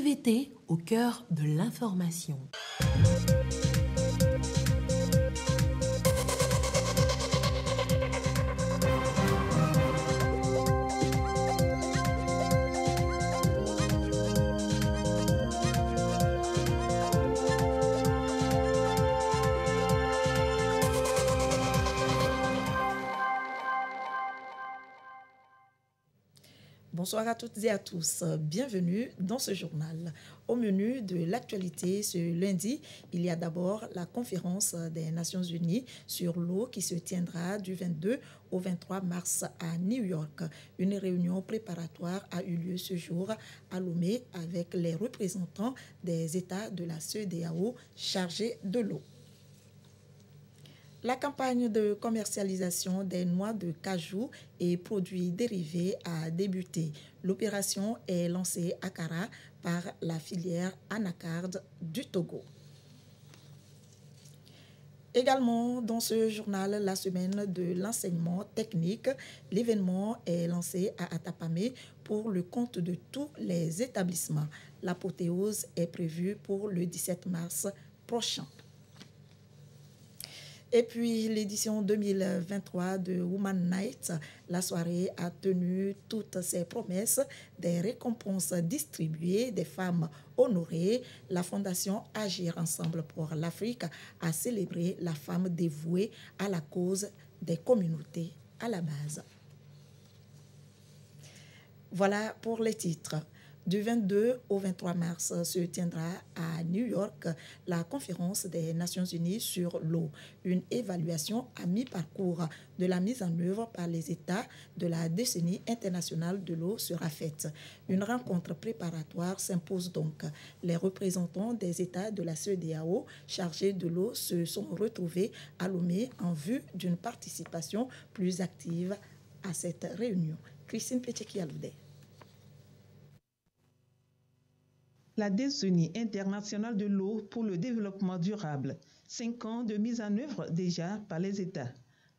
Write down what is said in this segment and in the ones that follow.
TVT au cœur de l'information. Bonsoir à toutes et à tous, bienvenue dans ce journal. Au menu de l'actualité ce lundi, il y a d'abord la conférence des Nations Unies sur l'eau qui se tiendra du 22 au 23 mars à New York. Une réunion préparatoire a eu lieu ce jour à Lomé avec les représentants des États de la CEDEAO chargés de l'eau. La campagne de commercialisation des noix de cajou et produits dérivés a débuté. L'opération est lancée à Kara par la filière Anacarde du Togo. Également dans ce journal, la semaine de l'enseignement technique, l'événement est lancé à Atapamé pour le compte de tous les établissements. L'apothéose est prévue pour le 17 mars prochain. Et puis l'édition 2023 de Woman Night, la soirée a tenu toutes ses promesses, des récompenses distribuées, des femmes honorées. La fondation Agir Ensemble pour l'Afrique a célébré la femme dévouée à la cause des communautés à la base. Voilà pour les titres. Du 22 au 23 mars se tiendra à New York la conférence des Nations Unies sur l'eau. Une évaluation à mi-parcours de la mise en œuvre par les États de la décennie internationale de l'eau sera faite. Une rencontre préparatoire s'impose donc. Les représentants des États de la CEDEAO chargés de l'eau se sont retrouvés à Lomé en vue d'une participation plus active à cette réunion. Christine Pétcheki-Aloudé. La décennie internationale de l'eau pour le développement durable, 5 ans de mise en œuvre déjà par les États.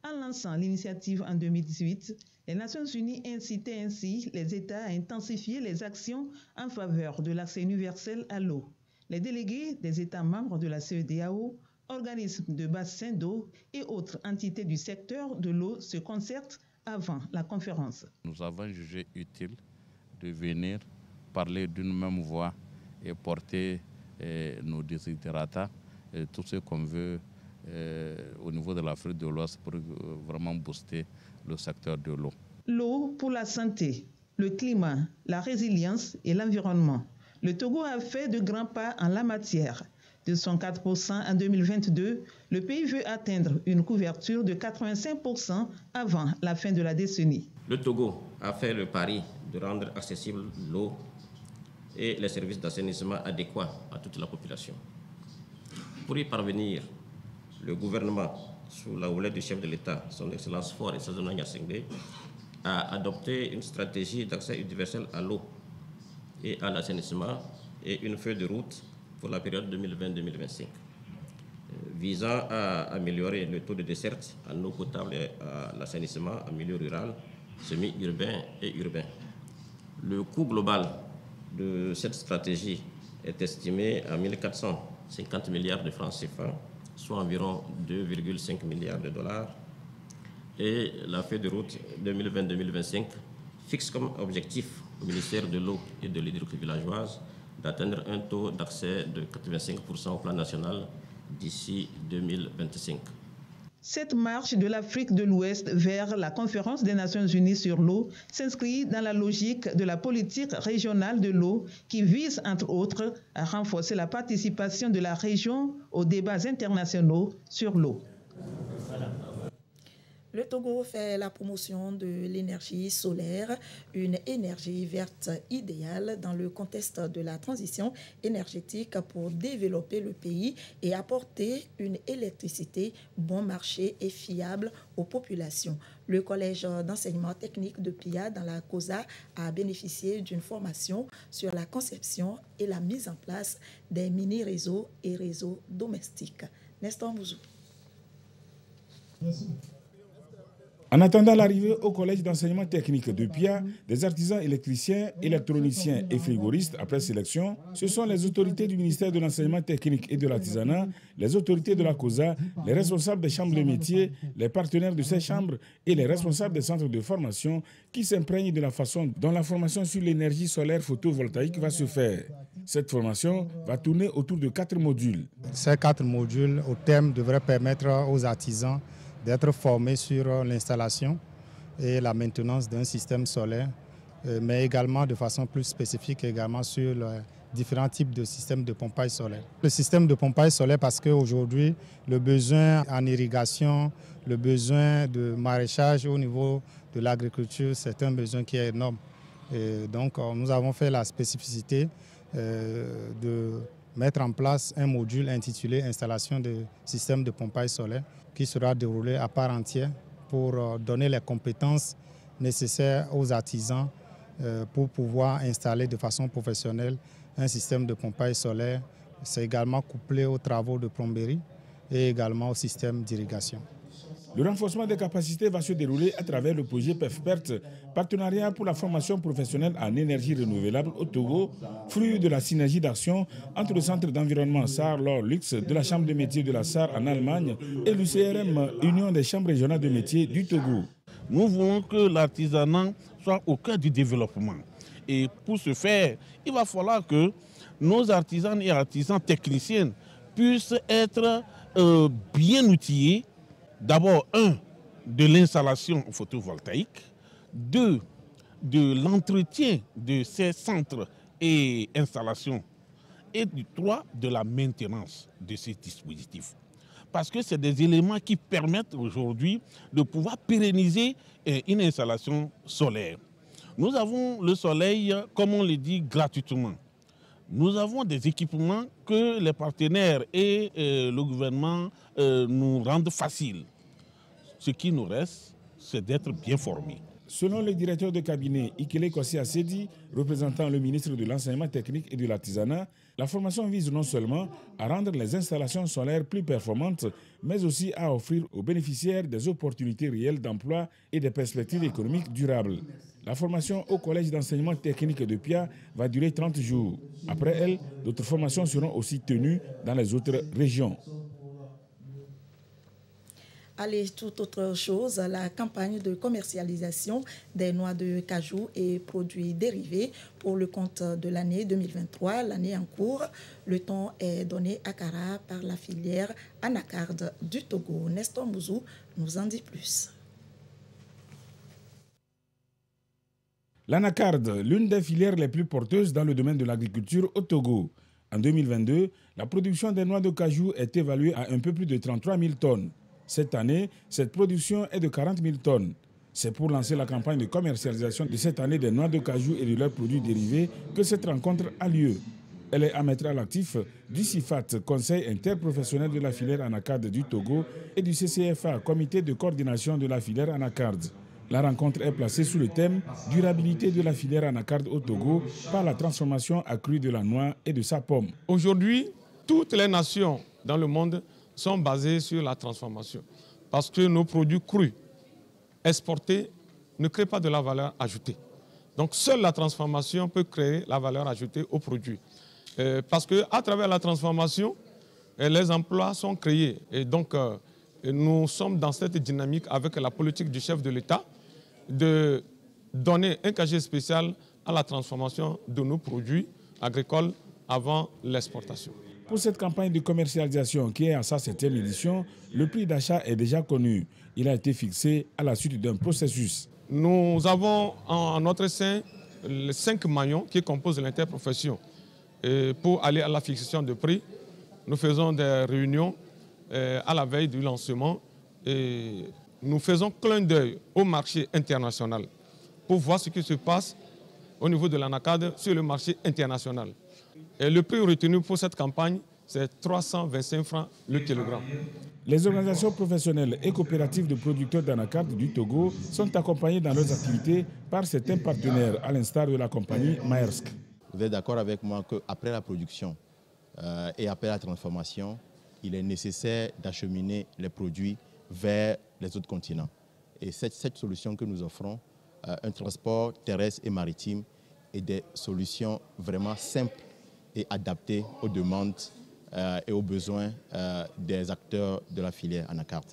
En lançant l'initiative en 2018, les Nations Unies incitaient ainsi les États à intensifier les actions en faveur de l'accès universel à l'eau. Les délégués des États membres de la CEDEAO, organismes de bassins d'eau et autres entités du secteur de l'eau se concertent avant la conférence. Nous avons jugé utile de venir parler d'une même voix et porter nos desiderata, tout ce qu'on veut au niveau de l'Afrique de l'Ouest pour vraiment booster le secteur de l'eau. L'eau pour la santé, le climat, la résilience et l'environnement. Le Togo a fait de grands pas en la matière. De 104% en 2022, le pays veut atteindre une couverture de 85% avant la fin de la décennie. Le Togo a fait le pari de rendre accessible l'eau et les services d'assainissement adéquats à toute la population. Pour y parvenir, le gouvernement, sous la houlette du chef de l'État, son Excellence Faure Essaoghna Gnassingbé, a adopté une stratégie d'accès universel à l'eau et à l'assainissement et une feuille de route pour la période 2020-2025, visant à améliorer le taux de desserte en eau potable et à l'assainissement en milieu rural, semi-urbain et urbain. Le coût global de cette stratégie est estimé à 1 450 milliards de francs CFA, soit environ 2,5 milliards de dollars. Et la feuille de route 2020-2025 fixe comme objectif au ministère de l'eau et de l'hydraulique villageoise d'atteindre un taux d'accès de 85% au plan national d'ici 2025. Cette marche de l'Afrique de l'Ouest vers la conférence des Nations Unies sur l'eau s'inscrit dans la logique de la politique régionale de l'eau qui vise, entre autres, à renforcer la participation de la région aux débats internationaux sur l'eau. Le Togo fait la promotion de l'énergie solaire, une énergie verte idéale dans le contexte de la transition énergétique pour développer le pays et apporter une électricité bon marché et fiable aux populations. Le collège d'enseignement technique de Pia dans la COSA a bénéficié d'une formation sur la conception et la mise en place des mini-réseaux et réseaux domestiques. Nestor Mouzou. Merci. En attendant l'arrivée au collège d'enseignement technique de Pia, des artisans électriciens, électroniciens et frigoristes après sélection, ce sont les autorités du ministère de l'enseignement technique et de l'artisanat, les autorités de la COSA, les responsables des chambres de métiers, les partenaires de ces chambres et les responsables des centres de formation qui s'imprègnent de la façon dont la formation sur l'énergie solaire photovoltaïque va se faire. Cette formation va tourner autour de 4 modules. Ces 4 modules au terme devraient permettre aux artisans d'être formés sur l'installation et la maintenance d'un système solaire, mais également de façon plus spécifique également sur les différents types de systèmes de pompage solaire. Le système de pompage solaire parce qu'aujourd'hui, le besoin en irrigation, le besoin de maraîchage au niveau de l'agriculture, c'est un besoin qui est énorme. Et donc, nous avons fait la spécificité de mettre en place un module intitulé « Installation de système de pompage solaire » qui sera déroulé à part entière pour donner les compétences nécessaires aux artisans pour pouvoir installer de façon professionnelle un système de pompage solaire. C'est également couplé aux travaux de plomberie et également au système d'irrigation. Le renforcement des capacités va se dérouler à travers le projet PEFPERT, Partenariat pour la formation professionnelle en énergie renouvelable au Togo, fruit de la synergie d'action entre le Centre d'environnement SAR-LOR-Lux de la Chambre de métiers de la SAR en Allemagne et l'UCRM, Union des chambres régionales de métiers du Togo. Nous voulons que l'artisanat soit au cœur du développement. Et pour ce faire, il va falloir que nos artisans et artisans techniciens puissent être bien outillés. D'abord, 1, de l'installation photovoltaïque, 2, de l'entretien de ces centres et installations, et 3, de la maintenance de ces dispositifs. Parce que c'est des éléments qui permettent aujourd'hui de pouvoir pérenniser une installation solaire. Nous avons le soleil, comme on le dit, gratuitement. Nous avons des équipements que les partenaires et le gouvernement nous rendent faciles. Ce qui nous reste, c'est d'être bien formés. Selon le directeur de cabinet Ikele Kossi Assedi, représentant le ministre de l'Enseignement technique et de l'Artisanat, la formation vise non seulement à rendre les installations solaires plus performantes, mais aussi à offrir aux bénéficiaires des opportunités réelles d'emploi et des perspectives économiques durables. La formation au collège d'enseignement technique de Pia va durer 30 jours. Après elle, d'autres formations seront aussi tenues dans les autres régions. Allez, toute autre chose, la campagne de commercialisation des noix de cajou et produits dérivés pour le compte de l'année 2023, l'année en cours. Le temps est donné à Kara par la filière Anacarde du Togo. Nestor Mouzou nous en dit plus. L'anacarde, l'une des filières les plus porteuses dans le domaine de l'agriculture au Togo. En 2022, la production des noix de cajou est évaluée à un peu plus de 33 000 tonnes. Cette année, cette production est de 40 000 tonnes. C'est pour lancer la campagne de commercialisation de cette année des noix de cajou et de leurs produits dérivés que cette rencontre a lieu. Elle est à mettre à l'actif du CIFAT, Conseil interprofessionnel de la filière anacarde du Togo, et du CCFA, Comité de coordination de la filière anacarde. La rencontre est placée sous le thème « Durabilité de la filière anacarde au Togo par la transformation accrue de la noix et de sa pomme ». Aujourd'hui, toutes les nations dans le monde sont basées sur la transformation. Parce que nos produits crus, exportés, ne créent pas de la valeur ajoutée. Donc seule la transformation peut créer la valeur ajoutée aux produits. Parce qu'à travers la transformation, les emplois sont créés. Et donc nous sommes dans cette dynamique avec la politique du chef de l'État de donner un cachet spécial à la transformation de nos produits agricoles avant l'exportation. Pour cette campagne de commercialisation qui est à sa 7e édition, le prix d'achat est déjà connu. Il a été fixé à la suite d'un processus. Nous avons en notre sein les 5 maillons qui composent l'interprofession. Et pour aller à la fixation de prix, nous faisons des réunions à la veille du lancement et nous faisons clin d'œil au marché international pour voir ce qui se passe au niveau de l'anacarde sur le marché international. Et le prix retenu pour cette campagne, c'est 325 francs le kilogramme. Les organisations professionnelles et coopératives de producteurs d'anacarde du Togo sont accompagnées dans leurs activités par certains partenaires, à l'instar de la compagnie Maersk. Vous êtes d'accord avec moi qu'après la production et après la transformation, il est nécessaire d'acheminer les produits vers les autres continents. Et cette solution que nous offrons, un transport terrestre et maritime, et des solutions vraiment simples et adaptées aux demandes et aux besoins des acteurs de la filière anacarde.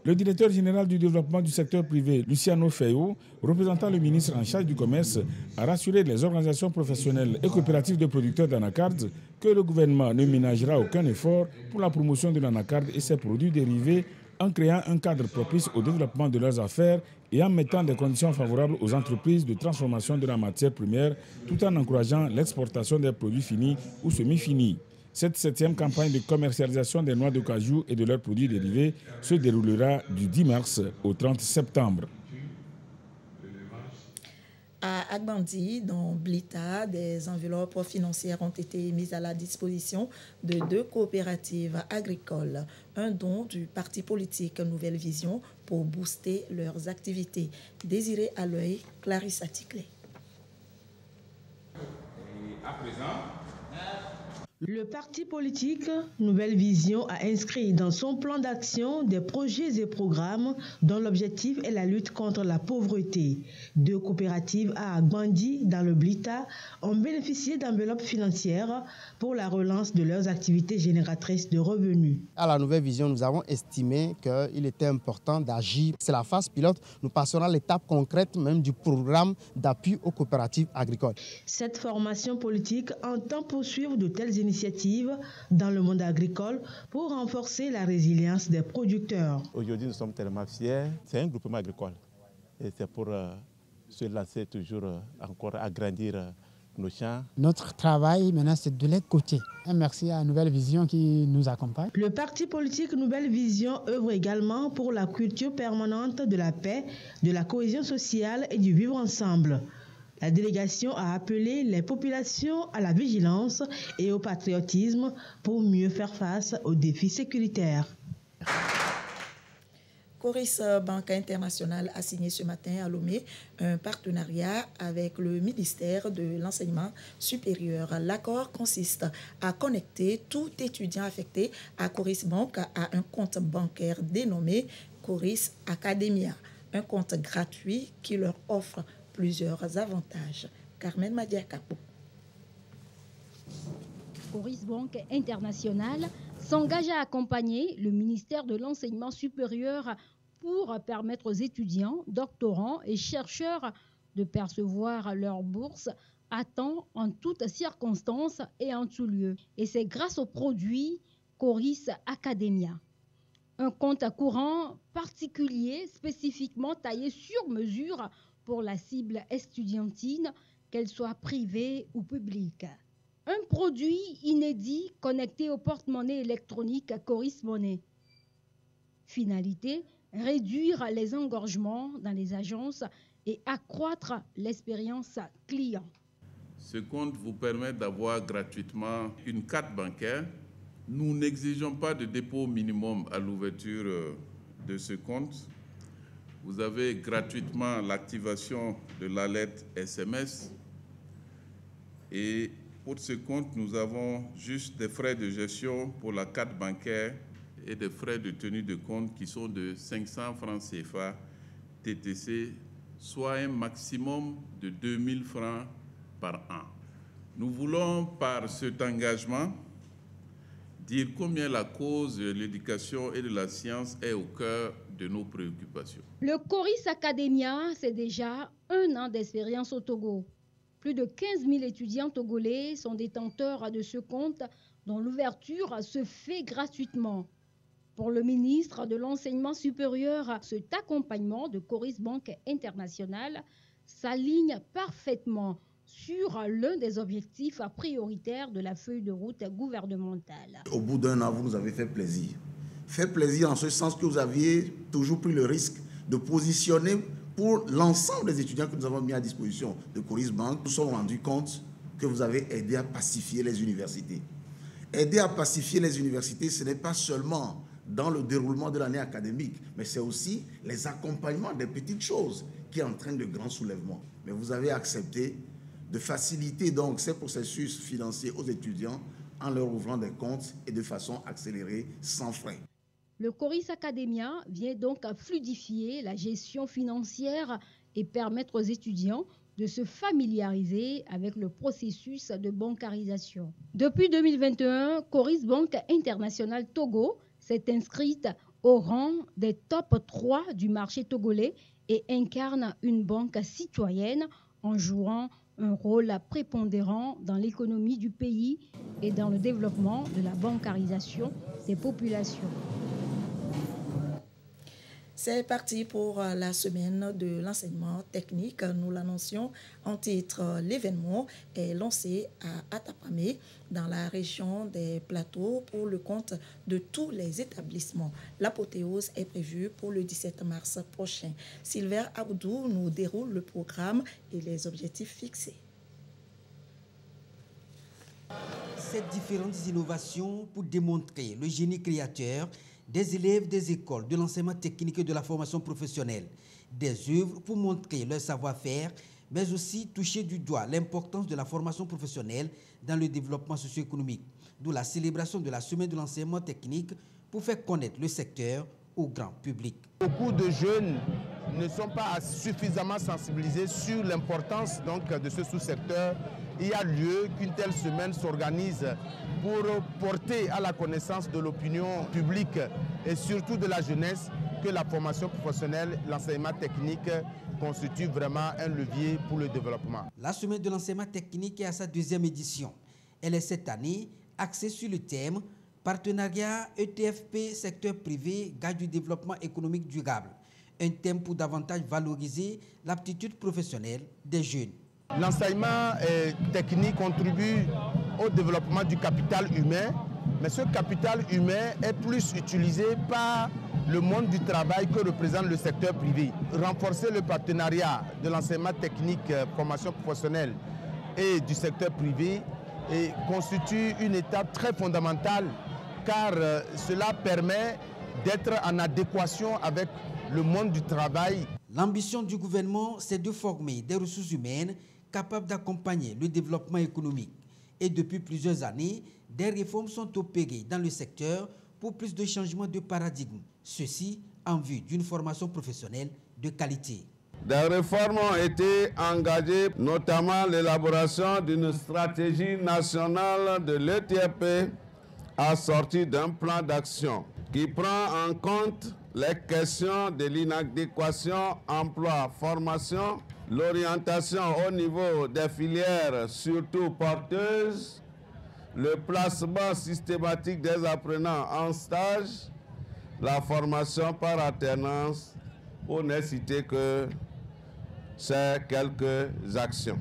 Le directeur général du développement du secteur privé, Luciano Feio, représentant le ministre en charge du commerce, a rassuré les organisations professionnelles et coopératives de producteurs d'anacarde que le gouvernement ne ménagera aucun effort pour la promotion de l'anacarde et ses produits dérivés en créant un cadre propice au développement de leurs affaires et en mettant des conditions favorables aux entreprises de transformation de la matière première tout en encourageant l'exportation des produits finis ou semi-finis. Cette 7e campagne de commercialisation des noix de cajou et de leurs produits dérivés se déroulera du 10 mars au 30 septembre. À Agbandi, dans Blita, des enveloppes financières ont été mises à la disposition de 2 coopératives agricoles. Un don du parti politique Nouvelle Vision pour booster leurs activités. Désiré à l'œil, Clarisse Ticlé. À présent, le parti politique Nouvelle Vision a inscrit dans son plan d'action des projets et programmes dont l'objectif est la lutte contre la pauvreté. 2 coopératives à Agbandi, dans le Blita, ont bénéficié d'enveloppes financières pour la relance de leurs activités génératrices de revenus. À la Nouvelle Vision, nous avons estimé qu'il était important d'agir. C'est la phase pilote. Nous passerons à l'étape concrète même du programme d'appui aux coopératives agricoles. Cette formation politique entend poursuivre de telles initiatives dans le monde agricole pour renforcer la résilience des producteurs. Aujourd'hui, nous sommes tellement fiers. C'est un groupement agricole et c'est pour se lancer toujours encore, agrandir nos champs. Notre travail maintenant, c'est de l'écouter. Un merci à Nouvelle Vision qui nous accompagne. Le parti politique Nouvelle Vision œuvre également pour la culture permanente de la paix, de la cohésion sociale et du vivre ensemble. La délégation a appelé les populations à la vigilance et au patriotisme pour mieux faire face aux défis sécuritaires. Coris Banque Internationale a signé ce matin à Lomé un partenariat avec le ministère de l'Enseignement supérieur. L'accord consiste à connecter tout étudiant affecté à Coris Banque à un compte bancaire dénommé Coris Academia, un compte gratuit qui leur offre plusieurs avantages. Carmen Madiakapo. Coris Banque Internationale s'engage à accompagner le ministère de l'Enseignement supérieur pour permettre aux étudiants, doctorants et chercheurs de percevoir leur bourse à temps, en toutes circonstances et en tout lieu. Et c'est grâce au produit Coris Academia. Un compte courant particulier spécifiquement taillé sur mesure pour la cible estudiantine, qu'elle soit privée ou publique. Un produit inédit connecté au porte-monnaie électronique Coris Money. Finalité, réduire les engorgements dans les agences et accroître l'expérience client. Ce compte vous permet d'avoir gratuitement une carte bancaire. Nous n'exigeons pas de dépôt minimum à l'ouverture de ce compte. Vous avez gratuitement l'activation de l'alerte SMS. Et pour ce compte, nous avons juste des frais de gestion pour la carte bancaire et des frais de tenue de compte qui sont de 500 francs CFA TTC, soit un maximum de 2000 francs par an. Nous voulons, par cet engagement, dire combien la cause de l'éducation et de la science est au cœur de nos préoccupations. Le Coris Academia, c'est déjà 1 an d'expérience au Togo. Plus de 15 000 étudiants togolais sont détenteurs de ce compte dont l'ouverture se fait gratuitement. Pour le ministre de l'Enseignement supérieur, cet accompagnement de Coris Banque Internationale s'aligne parfaitement sur l'un des objectifs prioritaires de la feuille de route gouvernementale. Au bout d'1 an, vous nous avez fait plaisir. Fait plaisir en ce sens que vous aviez toujours pris le risque de positionner pour l'ensemble des étudiants que nous avons mis à disposition de Coris Banque. Nous nous sommes rendus compte que vous avez aidé à pacifier les universités. Aider à pacifier les universités, ce n'est pas seulement dans le déroulement de l'année académique, mais c'est aussi les accompagnements des petites choses qui entraînent de grands soulèvements. Mais vous avez accepté de faciliter donc ces processus financiers aux étudiants en leur ouvrant des comptes et de façon accélérée, sans frais. Le Coris Academia vient donc à fluidifier la gestion financière et permettre aux étudiants de se familiariser avec le processus de bancarisation. Depuis 2021, Coris Banque International Togo s'est inscrite au rang des top 3 du marché togolais et incarne une banque citoyenne en jouant un rôle prépondérant dans l'économie du pays et dans le développement de la bancarisation des populations. C'est parti pour la semaine de l'enseignement technique. Nous l'annoncions en titre. L'événement est lancé à Atapamé, dans la région des Plateaux, pour le compte de tous les établissements. L'apothéose est prévue pour le 17 mars prochain. Sylvain Abdou nous déroule le programme et les objectifs fixés. Ces différentes innovations pour démontrer le génie créateur des élèves des écoles de l'enseignement technique et de la formation professionnelle, des œuvres pour montrer leur savoir-faire, mais aussi toucher du doigt l'importance de la formation professionnelle dans le développement socio-économique, d'où la célébration de la semaine de l'enseignement technique pour faire connaître le secteur au grand public. Beaucoup de jeunes ne sont pas suffisamment sensibilisés sur l'importance de ce sous-secteur. Il y a lieu qu'une telle semaine s'organise pour porter à la connaissance de l'opinion publique et surtout de la jeunesse que la formation professionnelle, l'enseignement technique constitue vraiment un levier pour le développement. La semaine de l'enseignement technique est à sa 2e édition. Elle est cette année axée sur le thème Partenariat ETFP secteur privé, gage du développement économique durable. Un thème pour davantage valoriser l'aptitude professionnelle des jeunes. L'enseignement technique contribue au développement du capital humain, mais ce capital humain est plus utilisé par le monde du travail que représente le secteur privé. Renforcer le partenariat de l'enseignement technique, formation professionnelle et du secteur privé constitue une étape très fondamentale car cela permet d'être en adéquation avec le monde du travail. L'ambition du gouvernement, c'est de former des ressources humaines capables d'accompagner le développement économique. Et depuis plusieurs années, des réformes sont opérées dans le secteur pour plus de changements de paradigme. Ceci en vue d'une formation professionnelle de qualité. Des réformes ont été engagées, notamment l'élaboration d'une stratégie nationale de l'ETFP assortie d'un plan d'action qui prend en compte les questions de l'inadéquation emploi-formation, l'orientation au niveau des filières surtout porteuses, le placement systématique des apprenants en stage, la formation par alternance, pour ne citer que ces quelques actions.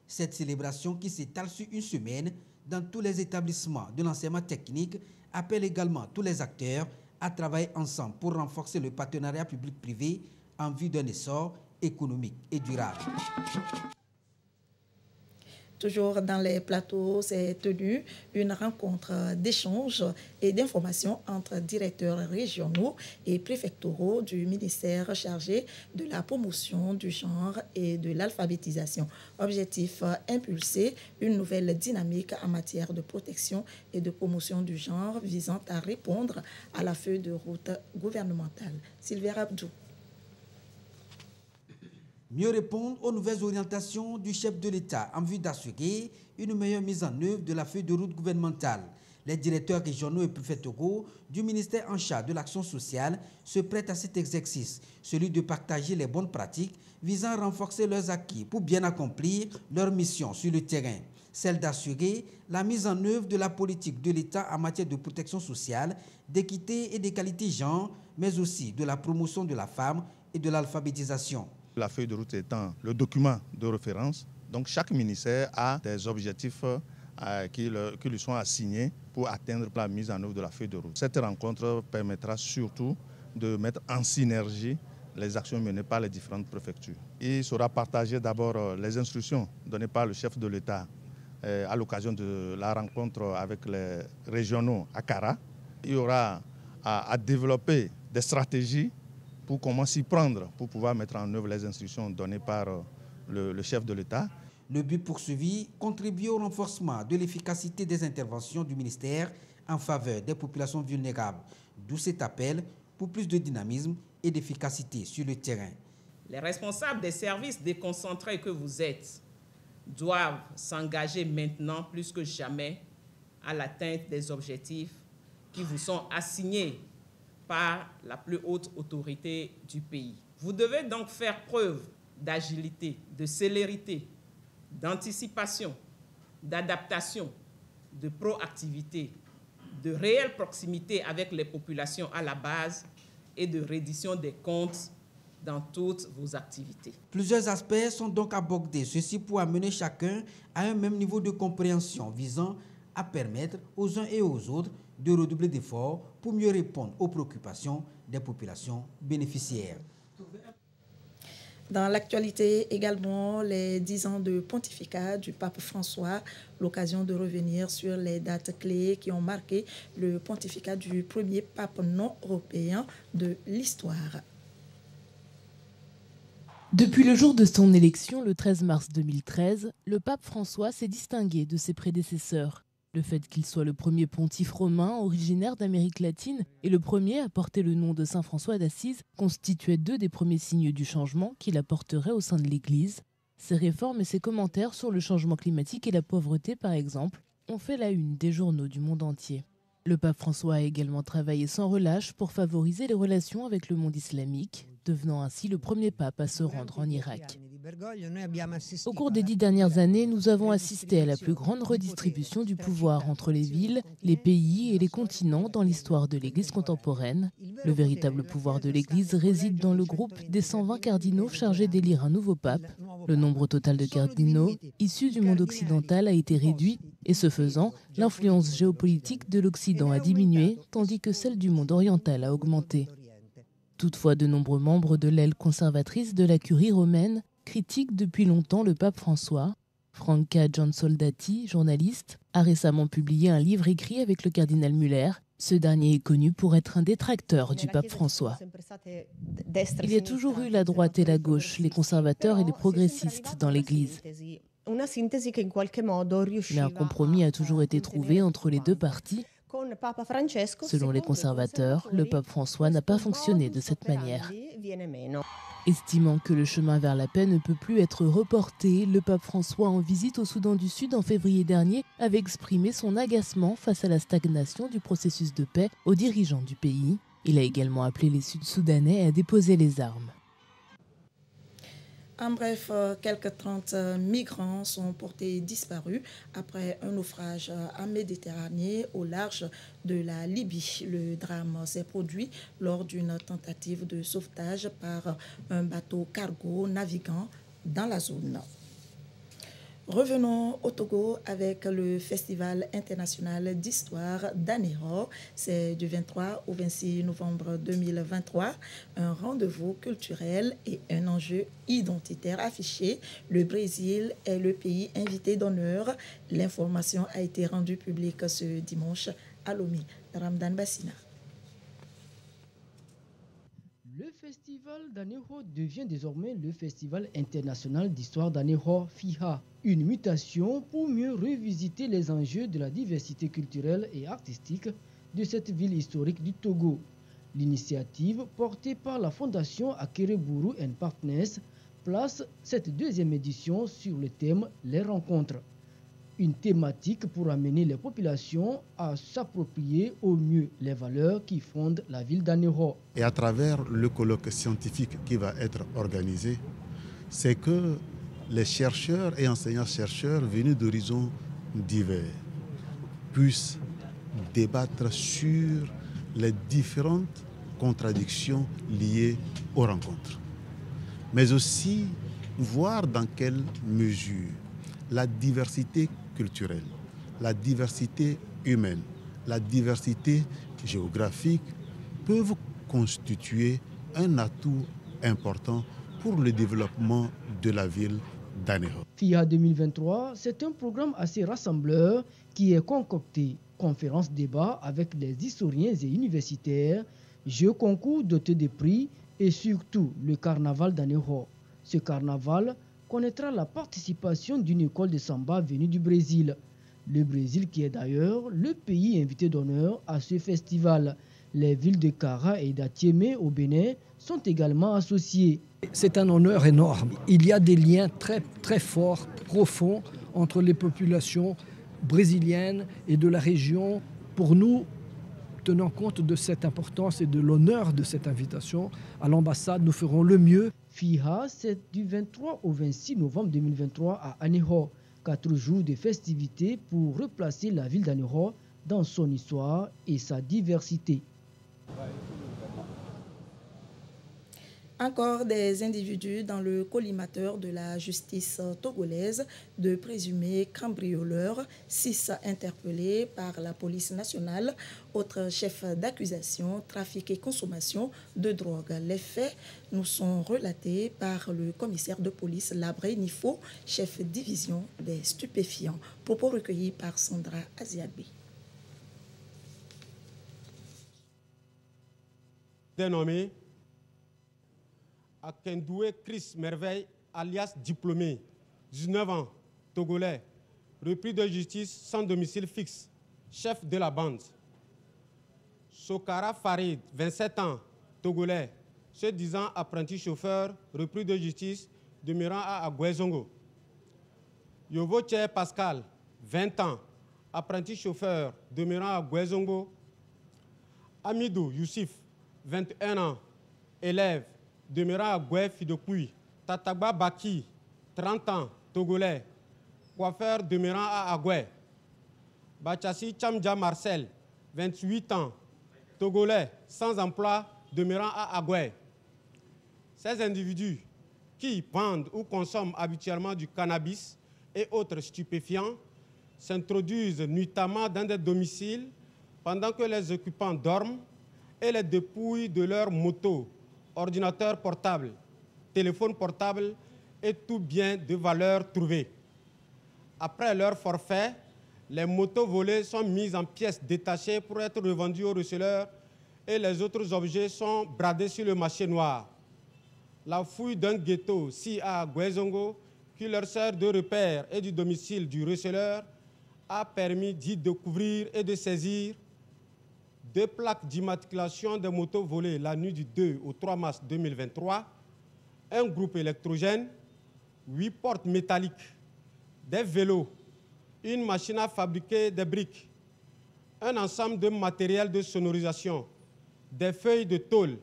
Cette célébration qui s'étale sur une semaine dans tous les établissements de l'enseignement technique appelle également tous les acteurs à travailler ensemble pour renforcer le partenariat public-privé en vue d'un essor économique et durable. Toujours dans les plateaux, s'est tenue une rencontre d'échange et d'information entre directeurs régionaux et préfectoraux du ministère chargé de la promotion du genre et de l'alphabétisation. Objectif, impulser une nouvelle dynamique en matière de protection et de promotion du genre visant à répondre à la feuille de route gouvernementale. Sylvain Abdou. Mieux répondre aux nouvelles orientations du chef de l'État en vue d'assurer une meilleure mise en œuvre de la feuille de route gouvernementale. Les directeurs régionaux et préfectoraux du ministère en charge de l'action sociale se prêtent à cet exercice, celui de partager les bonnes pratiques visant à renforcer leurs acquis pour bien accomplir leur mission sur le terrain, celle d'assurer la mise en œuvre de la politique de l'État en matière de protection sociale, d'équité et d'égalité genre, mais aussi de la promotion de la femme et de l'alphabétisation. La feuille de route étant le document de référence, donc chaque ministère a des objectifs qui lui sont assignés pour atteindre la mise en œuvre de la feuille de route. Cette rencontre permettra surtout de mettre en synergie les actions menées par les différentes préfectures. Il sera partagé d'abord les instructions données par le chef de l'État à l'occasion de la rencontre avec les régionaux à Kara. Il y aura à développer des stratégies pour comment s'y prendre, pour pouvoir mettre en œuvre les instructions données par le chef de l'État. Le but poursuivi, contribuer au renforcement de l'efficacité des interventions du ministère en faveur des populations vulnérables. D'où cet appel pour plus de dynamisme et d'efficacité sur le terrain. Les responsables des services déconcentrés que vous êtes doivent s'engager maintenant plus que jamais à l'atteinte des objectifs qui vous sont assignés par la plus haute autorité du pays. Vous devez donc faire preuve d'agilité, de célérité, d'anticipation, d'adaptation, de proactivité, de réelle proximité avec les populations à la base et de reddition des comptes dans toutes vos activités. Plusieurs aspects sont donc abordés, ceci pour amener chacun à un même niveau de compréhension visant à permettre aux uns et aux autres de redoubler d'efforts pour mieux répondre aux préoccupations des populations bénéficiaires. Dans l'actualité également, les 10 ans de pontificat du pape François, l'occasion de revenir sur les dates clés qui ont marqué le pontificat du premier pape non européen de l'histoire. Depuis le jour de son élection, le 13 mars 2013, le pape François s'est distingué de ses prédécesseurs. Le fait qu'il soit le premier pontife romain originaire d'Amérique latine et le premier à porter le nom de Saint François d'Assise constituaient deux des premiers signes du changement qu'il apporterait au sein de l'Église. Ses réformes et ses commentaires sur le changement climatique et la pauvreté, par exemple, ont fait la une des journaux du monde entier. Le pape François a également travaillé sans relâche pour favoriser les relations avec le monde islamique, devenant ainsi le premier pape à se rendre en Irak. Au cours des 10 dernières années, nous avons assisté à la plus grande redistribution du pouvoir entre les villes, les pays et les continents dans l'histoire de l'Église contemporaine. Le véritable pouvoir de l'Église réside dans le groupe des 120 cardinaux chargés d'élire un nouveau pape. Le nombre total de cardinaux issus du monde occidental a été réduit et ce faisant, l'influence géopolitique de l'Occident a diminué tandis que celle du monde oriental a augmenté. Toutefois, de nombreux membres de l'aile conservatrice de la curie romaine critiquent depuis longtemps le pape François. Franca Giansoldati, journaliste, a récemment publié un livre écrit avec le cardinal Muller. Ce dernier est connu pour être un détracteur du pape François. Il y a toujours eu la droite et la gauche, les conservateurs et les progressistes dans l'Église. Mais un compromis a toujours été trouvé entre les deux partis. Selon les conservateurs, le pape François n'a pas fonctionné de cette manière. Estimant que le chemin vers la paix ne peut plus être reporté, le pape François, en visite au Soudan du Sud en février dernier, avait exprimé son agacement face à la stagnation du processus de paix aux dirigeants du pays. Il a également appelé les Sud-Soudanais à déposer les armes. En bref, quelques 30 migrants sont portés disparus après un naufrage en Méditerranée au large de la Libye. Le drame s'est produit lors d'une tentative de sauvetage par un bateau cargo naviguant dans la zone. Revenons au Togo avec le Festival international d'histoire d'Anéro. C'est du 23 au 26 novembre 2023. Un rendez-vous culturel et un enjeu identitaire affiché. Le Brésil est le pays invité d'honneur. L'information a été rendue publique ce dimanche à Lomé. Ramdan Bassina. Le Festival d'Anéro devient désormais le Festival international d'histoire d'Anéro FIHA. Une mutation pour mieux revisiter les enjeux de la diversité culturelle et artistique de cette ville historique du Togo. L'initiative, portée par la Fondation Akereburu & Partners, place cette deuxième édition sur le thème « Les rencontres ». Une thématique pour amener les populations à s'approprier au mieux les valeurs qui fondent la ville d'Anéro. Et à travers le colloque scientifique qui va être organisé, c'est que les chercheurs et enseignants-chercheurs venus d'horizons divers puissent débattre sur les différentes contradictions liées aux rencontres, mais aussi voir dans quelle mesure la diversité culturelle, la diversité humaine, la diversité géographique peuvent constituer un atout important pour le développement de la ville d'Anéro. FIHA 2023, c'est un programme assez rassembleur qui est concocté. Conférences, débats avec les historiens et universitaires, jeux concours dotés de prix et surtout le carnaval d'Anéro. Ce carnaval connaîtra la participation d'une école de samba venue du Brésil. Le Brésil qui est d'ailleurs le pays invité d'honneur à ce festival. Les villes de Kara et d'Atiémé au Bénin sont également associées. C'est un honneur énorme. Il y a des liens très, très forts, profonds entre les populations brésiliennes et de la région. Pour nous, tenant compte de cette importance et de l'honneur de cette invitation à l'ambassade, nous ferons le mieux. FIHA, c'est du 23 au 26 novembre 2023 à Aného. 4 jours de festivités pour replacer la ville d'Aného dans son histoire et sa diversité. Encore des individus dans le collimateur de la justice togolaise de présumés cambrioleurs, 6 interpellés par la police nationale, autres chefs d'accusation, trafic et consommation de drogue. Les faits nous sont relatés par le commissaire de police Labré Nifo, chef division des stupéfiants. Propos recueillis par Sandra Aziabi. Dénommé Akendoué Chris Merveille, alias diplômé, 19 ans, togolais, repris de justice sans domicile fixe, chef de la bande. Sokara Farid, 27 ans, togolais, se disant apprenti chauffeur, repris de justice, demeurant à Agouezongo. Yovoche Pascal, 20 ans, apprenti chauffeur, demeurant à Agouezongo. Amidou Youssif, 21 ans, élève, demeurant à Gouef de Pouy. Tatagba Baki, 30 ans, togolais, coiffeur demeurant à Agoué. Bachassi Chamdja Marcel, 28 ans, togolais, sans emploi, demeurant à Agoué. Ces individus qui vendent ou consomment habituellement du cannabis et autres stupéfiants s'introduisent nuitamment dans des domiciles pendant que les occupants dorment et les dépouillent de leurs motos, ordinateurs portables, téléphones portables et tout bien de valeur trouvé. Après leur forfait, les motos volées sont mises en pièces détachées pour être revendues aux receleurs et les autres objets sont bradés sur le marché noir. La fouille d'un ghetto, si à Gouezongo, qui leur sert de repère et du domicile du receleur, a permis d'y découvrir et de saisir 2 plaques d'immatriculation de motos volées la nuit du 2 au 3 mars 2023, un groupe électrogène, 8 portes métalliques, des vélos, une machine à fabriquer des briques, un ensemble de matériel de sonorisation, des feuilles de tôle,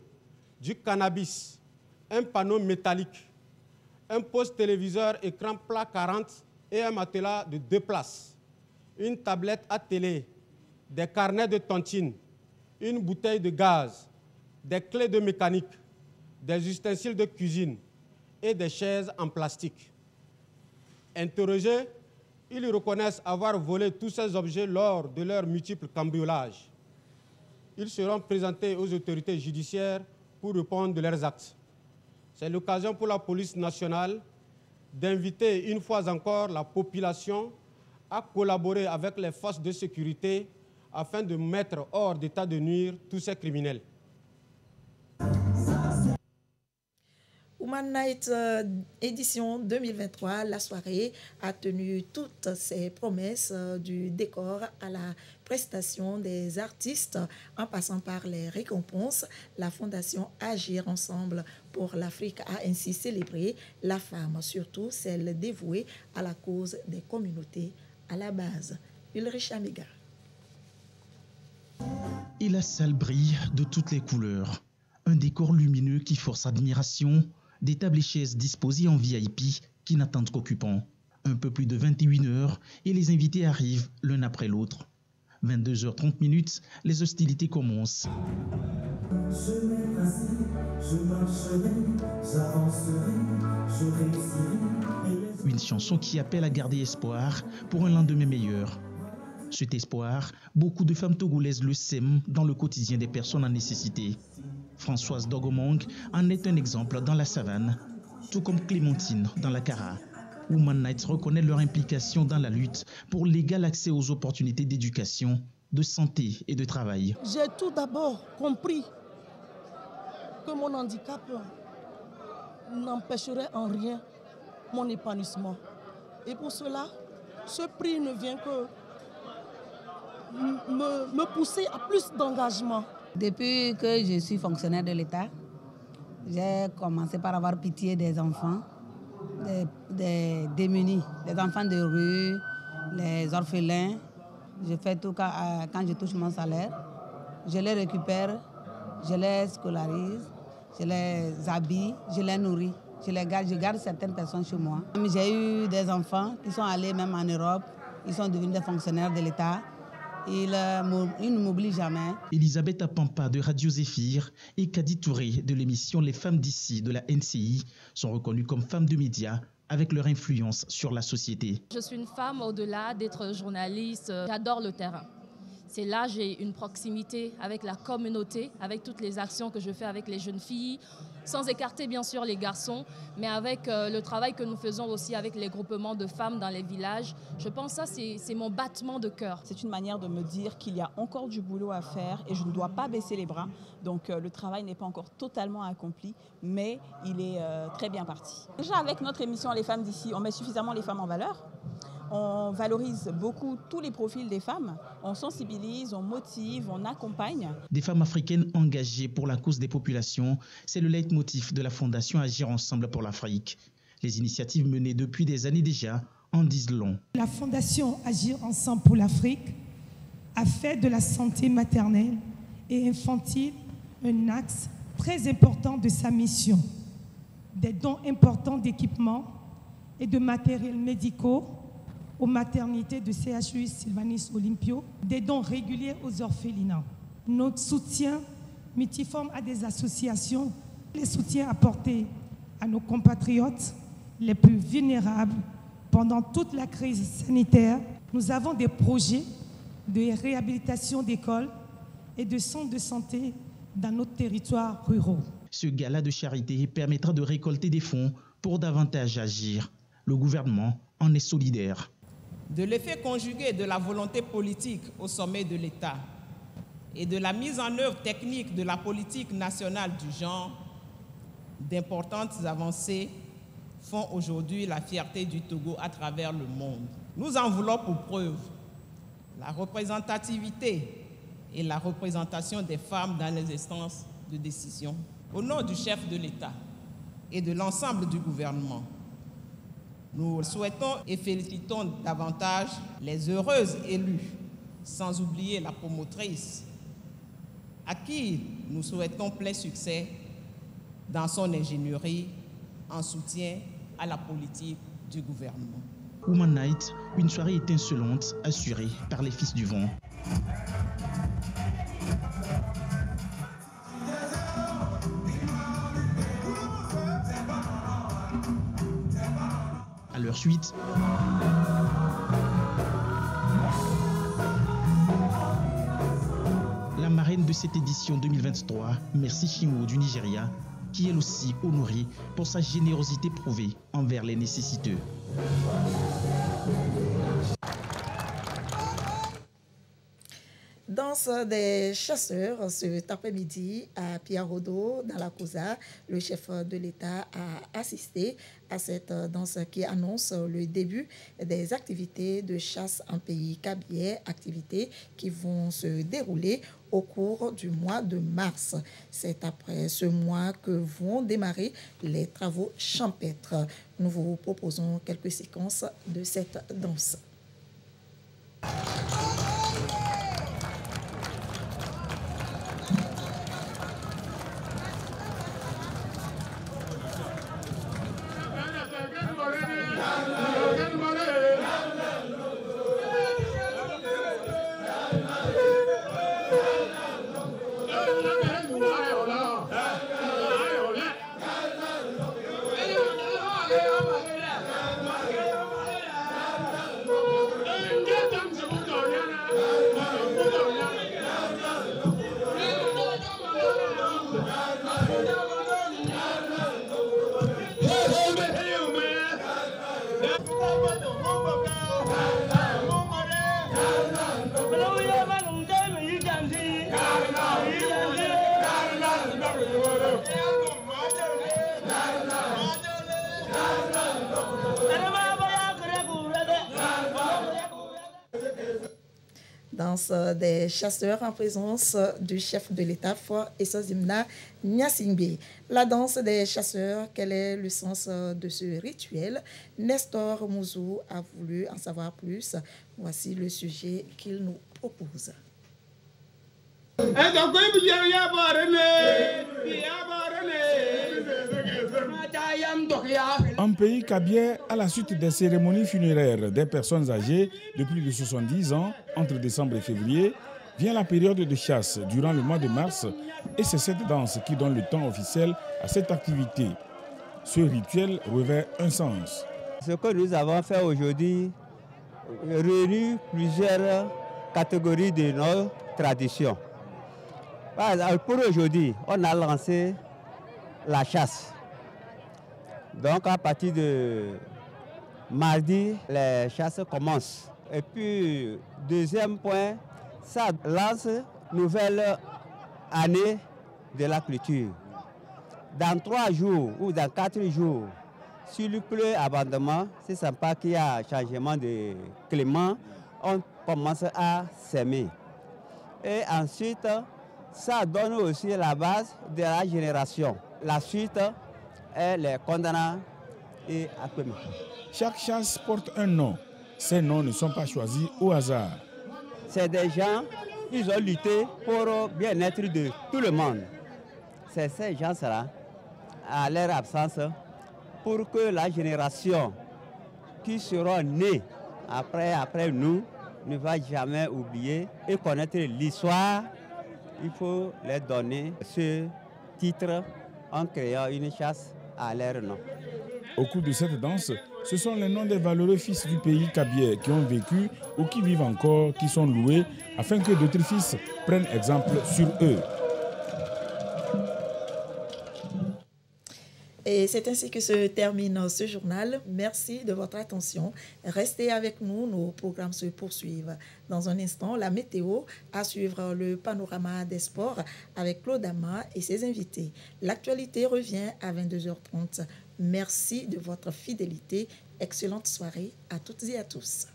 du cannabis, un panneau métallique, un poste téléviseur écran plat 40 et un matelas de 2 places, une tablette à télé, des carnets de tontine, une bouteille de gaz, des clés de mécanique, des ustensiles de cuisine et des chaises en plastique. Interrogés, ils reconnaissent avoir volé tous ces objets lors de leurs multiples cambriolages. Ils seront présentés aux autorités judiciaires pour répondre de leurs actes. C'est l'occasion pour la police nationale d'inviter une fois encore la population à collaborer avec les forces de sécurité afin de mettre hors d'état de nuire tous ces criminels. Woman Night édition 2023, la soirée a tenu toutes ses promesses du décor à la prestation des artistes en passant par les récompenses. La fondation Agir Ensemble pour l'Afrique a ainsi célébré la femme, surtout celle dévouée à la cause des communautés à la base. Ulrich Amiga. Et la salle brille de toutes les couleurs. Un décor lumineux qui force admiration, des tables et chaises disposées en VIP qui n'attendent qu'occupants. Un peu plus de 21 heures et les invités arrivent l'un après l'autre. 22h30, les hostilités commencent. Une chanson qui appelle à garder espoir pour un lendemain meilleur. Cet espoir, beaucoup de femmes togolaises le sèment dans le quotidien des personnes en nécessité. Françoise Dogomong en est un exemple dans la savane, tout comme Clémentine dans la Kara. Woman Night reconnaît leur implication dans la lutte pour l'égal accès aux opportunités d'éducation, de santé et de travail. J'ai tout d'abord compris que mon handicap n'empêcherait en rien mon épanouissement. Et pour cela, ce prix ne vient que me pousser à plus d'engagement Depuis que je suis fonctionnaire de l'État, j'ai commencé par avoir pitié des enfants, des démunis, des enfants de rue, les orphelins. Je fais tout quand je touche mon salaire. Je les récupère, je les scolarise, je les habille, je les nourris. Je garde certaines personnes chez moi. J'ai eu des enfants qui sont allés même en Europe, ils sont devenus des fonctionnaires de l'État. Ils ne m'oublient jamais. Elisabeth Apampa de Radio Zéphyr et Kadi Touré de l'émission Les Femmes d'ici de la NCI sont reconnues comme femmes de médias avec leur influence sur la société. Je suis une femme au-delà d'être journaliste. J'adore le terrain. C'est là j'ai une proximité avec la communauté, avec toutes les actions que je fais avec les jeunes filles, sans écarter bien sûr les garçons, mais avec le travail que nous faisons aussi avec les groupements de femmes dans les villages. Je pense que ça, c'est mon battement de cœur. C'est une manière de me dire qu'il y a encore du boulot à faire et je ne dois pas baisser les bras. Donc le travail n'est pas encore totalement accompli, mais il est très bien parti. Déjà avec notre émission Les Femmes d'ici, on met suffisamment les femmes en valeur. On valorise beaucoup tous les profils des femmes, on sensibilise, on motive, on accompagne. Des femmes africaines engagées pour la cause des populations, c'est le leitmotiv de la Fondation Agir Ensemble pour l'Afrique. Les initiatives menées depuis des années déjà en disent long. La Fondation Agir Ensemble pour l'Afrique a fait de la santé maternelle et infantile un axe très important de sa mission. Des dons importants d'équipements et de matériels médicaux aux maternités de CHU Sylvanus Olympio, des dons réguliers aux orphelinats. Notre soutien multiforme à des associations, les soutiens apportés à nos compatriotes les plus vulnérables pendant toute la crise sanitaire. Nous avons des projets de réhabilitation d'écoles et de centres de santé dans nos territoires ruraux. Ce gala de charité permettra de récolter des fonds pour davantage agir. Le gouvernement en est solidaire. De l'effet conjugué de la volonté politique au sommet de l'État et de la mise en œuvre technique de la politique nationale du genre, d'importantes avancées font aujourd'hui la fierté du Togo à travers le monde. Nous en voulons pour preuve la représentativité et la représentation des femmes dans les instances de décision. Au nom du chef de l'État et de l'ensemble du gouvernement, nous souhaitons et félicitons davantage les heureuses élues, sans oublier la promotrice, à qui nous souhaitons plein succès dans son ingénierie en soutien à la politique du gouvernement. Woman Night, une soirée étincelante assurée par les Fils du Vent. À leur suite, la marraine de cette édition 2023, Merci Chinwo du Nigeria, qui est aussi honorée pour sa générosité prouvée envers les nécessiteux. Danse des chasseurs cet après-midi à Piarodo, dans la Couza. Le chef de l'État a assisté à cette danse qui annonce le début des activités de chasse en pays Kabylie, activités qui vont se dérouler au cours du mois de mars. C'est après ce mois que vont démarrer les travaux champêtres. Nous vous proposons quelques séquences de cette danse. Danse des chasseurs en présence du chef de l'État, Fort Essozimna Nyasingbe. La danse des chasseurs, quel est le sens de ce rituel? Nestor Mouzou a voulu en savoir plus. Voici le sujet qu'il nous propose. En pays kabyais, à la suite des cérémonies funéraires des personnes âgées de plus de 70 ans, entre décembre et février, vient la période de chasse durant le mois de mars et c'est cette danse qui donne le temps officiel à cette activité. Ce rituel revêt un sens. Ce que nous avons fait aujourd'hui réunit plusieurs catégories de nos traditions. Pour aujourd'hui, on a lancé la chasse. Donc à partir de mardi, les chasses commencent. Et puis, deuxième point, ça lance une nouvelle année de la culture. Dans 3 jours ou dans 4 jours, s'il pleut abondamment, c'est sympa qu'il y a un changement de climat, on commence à s'aimer. Et ensuite, ça donne aussi la base de la génération. La suite est les condamnants et Akwemi. Chaque chasse porte un nom. Ces noms ne sont pas choisis au hasard. C'est des gens, ils ont lutté pour le bien-être de tout le monde. C'est ces gens-là, à leur absence, pour que la génération qui sera née après nous ne va jamais oublier et connaître l'histoire. Il faut leur donner ce titre en créant une chasse à leur nom. Au cours de cette danse, ce sont les noms des valeureux fils du pays kabyais qui ont vécu ou qui vivent encore qui sont loués afin que d'autres fils prennent exemple sur eux. Et c'est ainsi que se termine ce journal. Merci de votre attention. Restez avec nous, nos programmes se poursuivent. Dans un instant, la météo, à suivre le panorama des sports avec Claude Ama et ses invités. L'actualité revient à 22h30. Merci de votre fidélité. Excellente soirée à toutes et à tous.